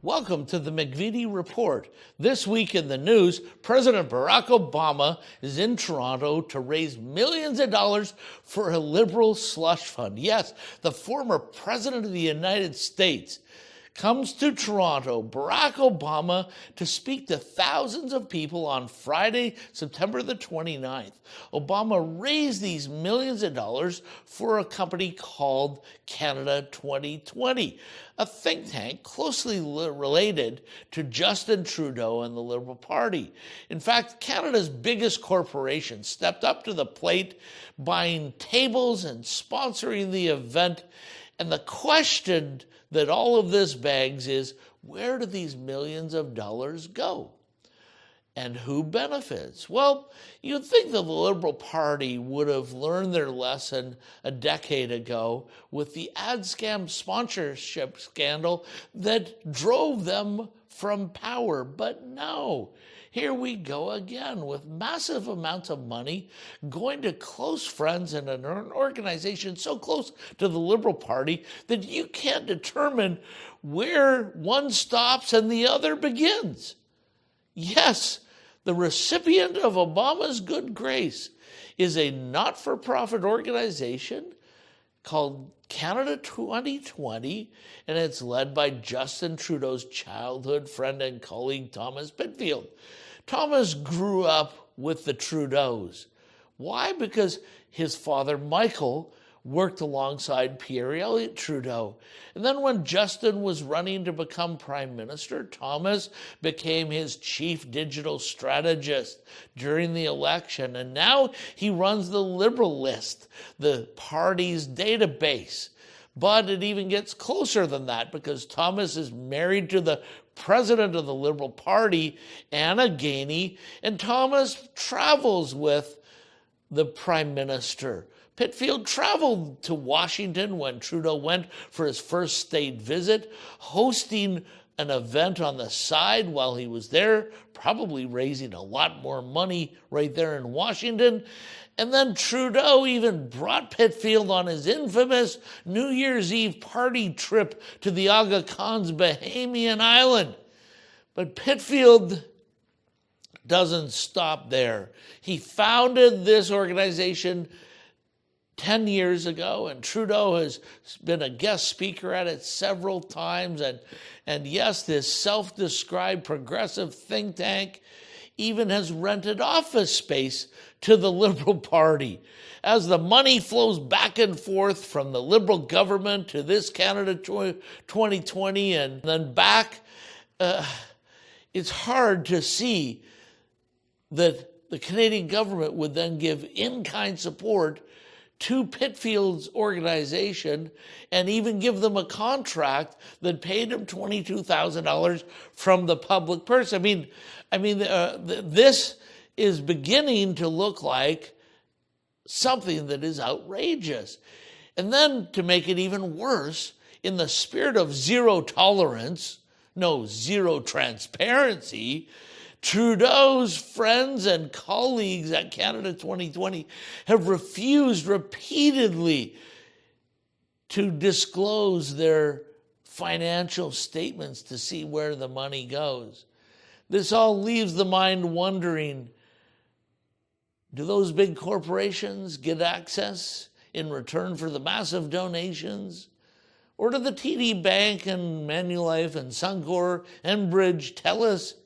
Welcome to the McVety Report. This week in the news, President Barack Obama is in Toronto to raise millions of dollars for a liberal slush fund. Yes, the former President of the United States comes to Toronto, Barack Obama, to speak to thousands of people on Friday, September the 29th. Obama raised these millions of dollars for a company called Canada 2020, a think tank closely related to Justin Trudeau and the Liberal Party. In fact, Canada's biggest corporation stepped up to the plate, buying tables and sponsoring the event. And the question that all of this begs is, where do these millions of dollars go? And who benefits? Well, you'd think that the Liberal Party would have learned their lesson a decade ago with the ad scam sponsorship scandal that drove them from power. But no, here we go again with massive amounts of money going to close friends in an organization so close to the Liberal Party that you can't determine where one stops and the other begins. Yes, the recipient of Obama's good grace is a not-for-profit organization called Canada 2020, and it's led by Justin Trudeau's childhood friend and colleague, Thomas Pitfield. Thomas grew up with the Trudeaus. Why? Because his father, Michael, worked alongside Pierre Elliott Trudeau. And then when Justin was running to become prime minister, Thomas became his chief digital strategist during the election. And now he runs the Liberal List, the party's database. But it even gets closer than that because Thomas is married to the president of the Liberal Party, Anna Gainey, and Thomas travels with the prime minister. Pitfield traveled to Washington when Trudeau went for his first state visit, hosting an event on the side while he was there, probably raising a lot more money right there in Washington. And then Trudeau even brought Pitfield on his infamous New Year's Eve party trip to the Aga Khan's Bahamian island. But Pitfield doesn't stop there. He founded this organization 10 years ago, and Trudeau has been a guest speaker at it several times. And yes, this self-described progressive think tank even has rented office space to the Liberal Party. As the money flows back and forth from the Liberal government to this Canada 2020 and then back, it's hard to see that the Canadian government would then give in-kind support to Pitfield's organization and even give them a contract that paid him $22,000 from the public purse. I mean, this is beginning to look like something that is outrageous. And then to make it even worse, in the spirit of zero tolerance, no, zero transparency, Trudeau's friends and colleagues at Canada 2020 have refused repeatedly to disclose their financial statements to see where the money goes. This all leaves the mind wondering, do those big corporations get access in return for the massive donations? Or do the TD Bank and Manulife and Suncor and Enbridge, TELUS,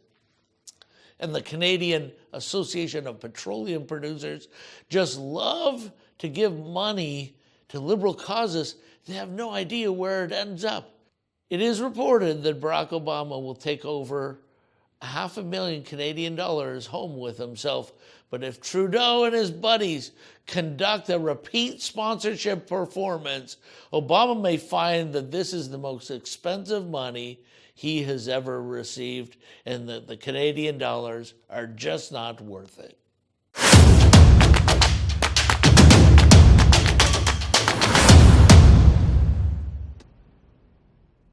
and the Canadian Association of Petroleum Producers just love to give money to liberal causes? They have no idea where it ends up. It is reported that Barack Obama will take over $500,000 Canadian dollars home with himself. But if Trudeau and his buddies conduct a repeat sponsorship performance, Obama may find that this is the most expensive money he has ever received and that the Canadian dollars are just not worth it.